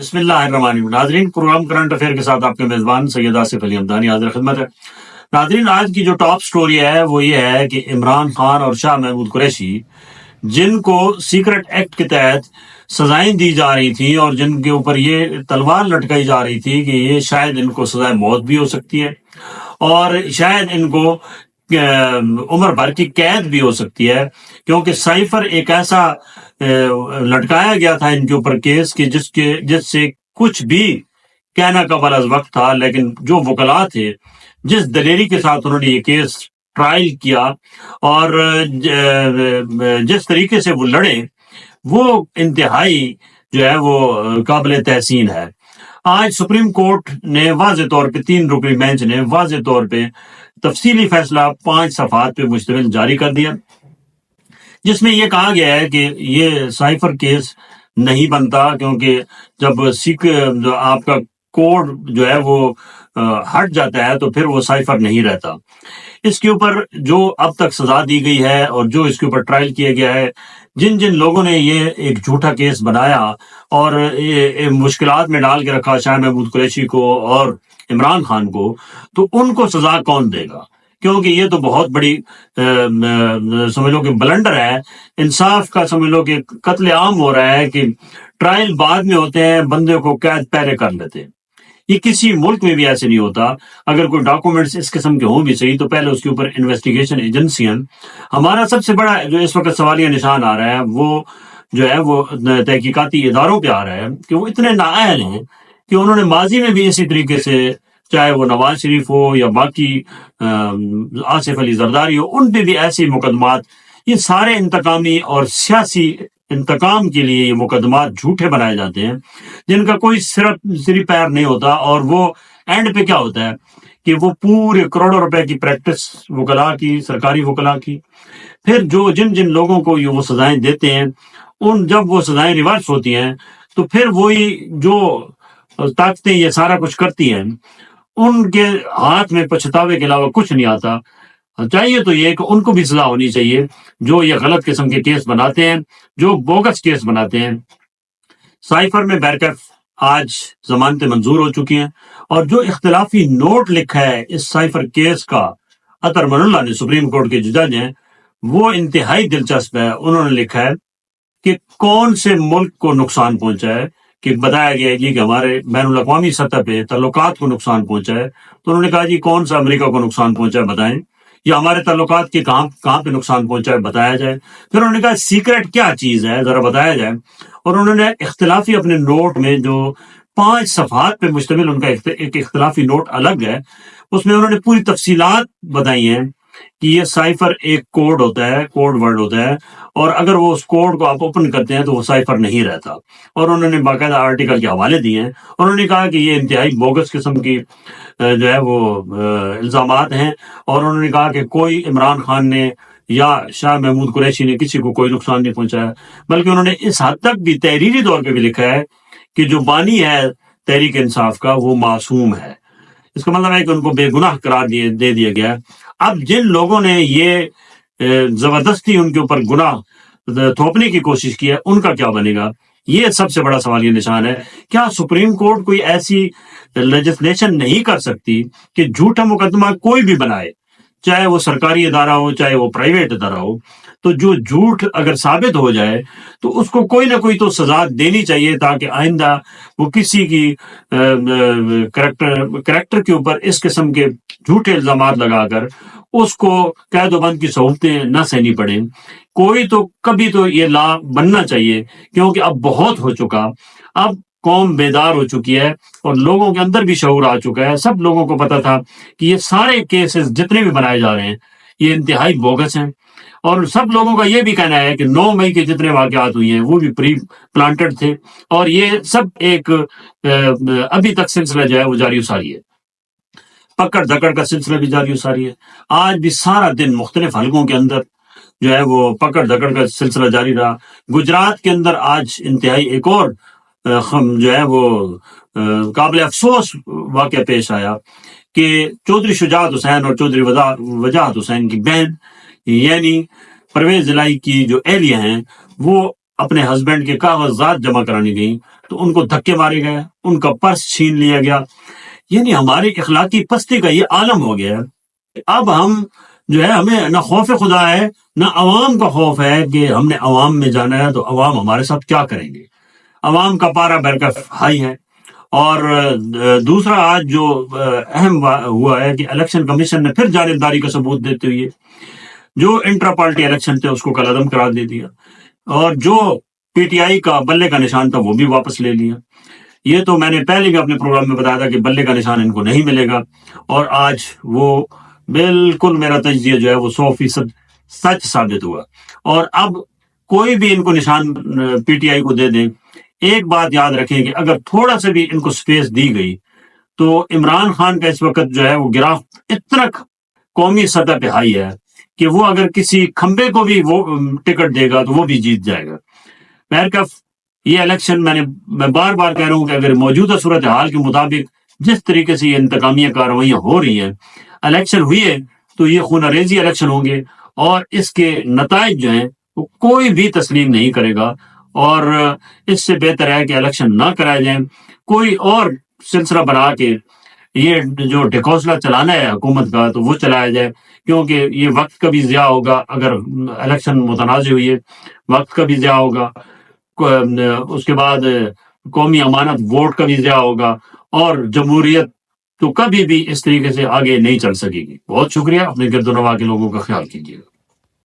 بسم اللہ الرحمن الرحیم۔ ناظرین، پروگرام کرنٹ افیئر کے ساتھ آپ کے میزبان سید آصف علی حمدانی حاضر خدمت ہے۔ ناظرین، آج کی جو ٹاپ سٹوری ہے وہ یہ ہے کہ عمران خان اور شاہ محمود قریشی، جن کو سیکرٹ ایکٹ کے تحت سزائیں دی جا رہی تھیں اور جن کے اوپر یہ تلوار لٹکائی جا رہی تھی کہ یہ شاید ان کو سزائے موت بھی ہو سکتی ہے اور شاید ان کو عمر بھر کی قید بھی ہو سکتی ہے، کیونکہ سائفر ایک ایسا لٹکایا گیا تھا ان کے اوپر کیس کہ جس سے کچھ بھی کہنا قبل از وقت تھا، لیکن جو وکلاء تھے جس دلیری کے ساتھ انہوں نے یہ کیس ٹرائل کیا اور جس طریقے سے وہ لڑے وہ انتہائی جو ہے وہ قابل تحسین ہے۔ آج سپریم کورٹ نے واضح طور پہ 3 رکنی بینچ نے واضح طور پہ تفصیلی فیصلہ 5 صفحات پہ مشتمل جاری کر دیا، جس میں یہ کہا گیا ہے کہ یہ سائفر کیس نہیں بنتا، کیونکہ جب آپ کا کوڈ جو ہے وہ ہٹ جاتا ہے تو پھر وہ سائفر نہیں رہتا۔ اس کے اوپر جو اب تک سزا دی گئی ہے اور جو اس کے اوپر ٹرائل کیا گیا ہے، جن لوگوں نے یہ ایک جھوٹا کیس بنایا اور مشکلات میں ڈال کے رکھا شاہ محمود قریشی کو اور عمران خان کو، تو ان کو سزا کون دے گا؟ کیونکہ یہ تو بہت بڑی سمجھ لو کہ بلنڈر ہے، انصاف کا سمجھ لو کہ قتل عام ہو رہا ہے کہ ٹرائل بعد میں ہوتے ہیں، بندے کو قید پہلے کر لیتے ہیں۔ یہ کسی ملک میں بھی ایسے نہیں ہوتا۔ اگر کوئی ڈاکومنٹس اس قسم کے ہوں بھی صحیح تو پہلے اس کے اوپر انویسٹیگیشن ایجنسیاں، ہمارا سب سے بڑا جو اس وقت سوالیہ نشان آ رہا ہے وہ جو ہے وہ تحقیقاتی اداروں پہ آ رہا ہے کہ وہ اتنے نااہل ہیں کہ انہوں نے ماضی میں بھی اسی طریقے سے، چاہے وہ نواز شریف ہو یا باقی آصف علی زرداری ہو، ان پہ بھی ایسے مقدمات، یہ سارے انتقامی اور سیاسی انتقام کے لیے یہ مقدمات جھوٹے بنائے جاتے ہیں جن کا کوئی سری پیر نہیں ہوتا، اور وہ اینڈ پہ کیا ہوتا ہے کہ وہ پورے کروڑوں روپے کی پریکٹس وکلاء کی، سرکاری وکلاء کی، پھر جو جن لوگوں کو یہ وہ سزائیں دیتے ہیں، جب وہ سزائیں ریورس ہوتی ہیں تو پھر وہی جو طاقتیں یہ سارا کچھ کرتی ہیں ان کے ہاتھ میں پچھتاوے کے علاوہ کچھ نہیں آتا۔ چاہیے تو یہ کہ ان کو بھی سزا ہونی چاہیے جو یہ غلط قسم کے کیس بناتے ہیں، جو بوگس کیس بناتے ہیں۔ سائفر میں بیرکیف آج ضمانتیں منظور ہو چکی ہیں، اور جو اختلافی نوٹ لکھا ہے اس سائفر کیس کا عطر من اللہ نے، سپریم کورٹ کے جو جج ہیں، وہ انتہائی دلچسپ ہے۔ انہوں نے لکھا ہے کہ کون سے ملک کو نقصان پہنچا ہے، کہ بتایا گیا ہے جی کہ ہمارے بین الاقوامی سطح پہ تعلقات کو نقصان پہنچا ہے، تو انہوں نے کہا جی کون سا امریکہ کو نقصان پہنچا ہے بتائیں، یا ہمارے تعلقات کے کہاں پہ نقصان پہنچا ہے بتایا جائے۔ پھر انہوں نے کہا سیکرٹ کیا چیز ہے ذرا بتایا جائے، اور انہوں نے اختلافی اپنے نوٹ میں جو 5 صفحات پہ مشتمل ان کا ایک اختلافی نوٹ الگ ہے، اس میں انہوں نے پوری تفصیلات بتائی ہیں کہ یہ سائفر ایک کوڈ ہوتا ہے، کوڈ ورڈ ہوتا ہے، اور اگر وہ اس کوڈ کو آپ اوپن کرتے ہیں تو وہ سائفر نہیں رہتا، اور انہوں نے باقاعدہ آرٹیکل کے حوالے دیے ہیں۔ انہوں نے کہا کہ یہ انتہائی بوگس قسم کی جو ہے وہ الزامات ہیں، اور انہوں نے کہا کہ کوئی عمران خان نے یا شاہ محمود قریشی نے کسی کو کوئی نقصان نہیں پہنچایا، بلکہ انہوں نے اس حد تک بھی تحریری طور پہ بھی لکھا ہے کہ جو بانی ہے تحریک انصاف کا وہ معصوم ہے۔ اس کا مطلب ہے کہ ان کو بے گناہ قرار دے دیا گیا۔ اب جن لوگوں نے یہ زبردستی ان کے اوپر گناہ تھوپنے کی کوشش کی ہے، ان کا کیا بنے گا؟ یہ سب سے بڑا سوالیہ نشان ہے۔ کیا سپریم کورٹ کوئی ایسی لیجسلیشن نہیں کر سکتی کہ جھوٹا مقدمہ کوئی بھی بنائے، چاہے وہ سرکاری ادارہ ہو چاہے وہ پرائیویٹ ادارہ ہو، تو جو جھوٹ اگر ثابت ہو جائے تو اس کو کوئی نہ کوئی تو سزا دینی چاہیے، تاکہ آئندہ وہ کسی کی کریکٹر کے اوپر اس قسم کے جھوٹے الزامات لگا کر اس کو قید و بند کی سہولتیں نہ سہنی پڑیں۔ کوئی تو کبھی تو یہ لا بننا چاہیے، کیونکہ اب بہت ہو چکا، اب قوم بیدار ہو چکی ہے اور لوگوں کے اندر بھی شعور آ چکا ہے۔ سب لوگوں کو پتا تھا کہ یہ سارے کیسز جتنے بھی بنائے جا رہے ہیں یہ انتہائی بوگس ہیں، اور سب لوگوں کا یہ بھی کہنا ہے کہ 9 مئی کے جتنے واقعات ہوئی ہیں وہ بھی پری پلانٹڈ تھے، اور یہ سب ایک ابھی تک سلسلہ جو ہے وہ جاری و ساری ہے، پکڑ دھکڑ کا سلسلہ بھی جاری و ساری ہے۔ آج بھی سارا دن مختلف حلقوں کے اندر جو ہے وہ پکڑ دھکڑ کا سلسلہ جاری رہا۔ گجرات کے اندر آج انتہائی ایک اور جو ہے وہ قابل افسوس واقعہ پیش آیا کہ چودھری شجاعت حسین اور چودھری وجاہت حسین کی بہن یعنی پرویز الہی کی جو اہلیہ ہیں وہ اپنے ہسبینڈ کے کاغذات جمع کرانے گئیں، تو ان کو دھکے مارے گئے، ان کا پرس چھین لیا گیا. یعنی ہماری اخلاقی پستی کا یہ عالم ہو گیا ہے. اب ہم جو ہے ہمیں نہ خوف خدا ہے نہ عوام کا خوف ہے کہ ہم نے عوام میں جانا ہے تو عوام ہمارے ساتھ کیا کریں گے. عوام کا پارا برکف ہائی ہے. اور دوسرا آج جو اہم ہوا ہے کہ الیکشن کمیشن نے پھر جانبداری کا ثبوت دیتے ہوئے جو انٹرا پارٹی الیکشن تھے اس کو کل عدم قرار دے دیا، اور جو پی ٹی آئی کا بلے کا نشان تھا وہ بھی واپس لے لیا. یہ تو میں نے پہلے بھی اپنے پروگرام میں بتایا تھا کہ بلے کا نشان ان کو نہیں ملے گا، اور آج وہ بالکل میرا تجزیہ جو ہے وہ 100% سچ ثابت ہوا. اور اب کوئی بھی ان کو نشان پی ٹی آئی کو دے دیں، ایک بات یاد رکھیں کہ اگر تھوڑا سا بھی ان کو سپیس دی گئی تو عمران خان کا اس وقت جو ہے وہ گراف اتنا قومی سطح پہ ہائی ہے کہ وہ اگر کسی کھمبے کو بھی وہ ٹکٹ دے گا تو وہ بھی جیت جائے گا. بہرکیف یہ الیکشن میں بار بار کہہ رہا ہوں کہ اگر موجودہ صورتحال کے مطابق جس طریقے سے یہ انتقامیہ کارروائیاں ہو رہی ہیں، الیکشن ہوئی ہے تو یہ خونہ ریزی الیکشن ہوں گے، اور اس کے نتائج جو ہیں وہ کوئی بھی تسلیم نہیں کرے گا. اور اس سے بہتر ہے کہ الیکشن نہ کرائے جائیں، کوئی اور سلسلہ بنا کے یہ جو ڈھکوسلا چلانا ہے حکومت کا تو وہ چلایا جائے، کیونکہ یہ وقت کا بھی ضیاع ہوگا. اگر الیکشن متنازع ہوئی ہے وقت کا بھی ضیاع ہوگا، اس کے بعد قومی امانت ووٹ کا بھی ضیاع ہوگا، اور جمہوریت تو کبھی بھی اس طریقے سے آگے نہیں چل سکے گی. بہت شکریہ. اپنے گرد و نواح کے لوگوں کا خیال کیجیے.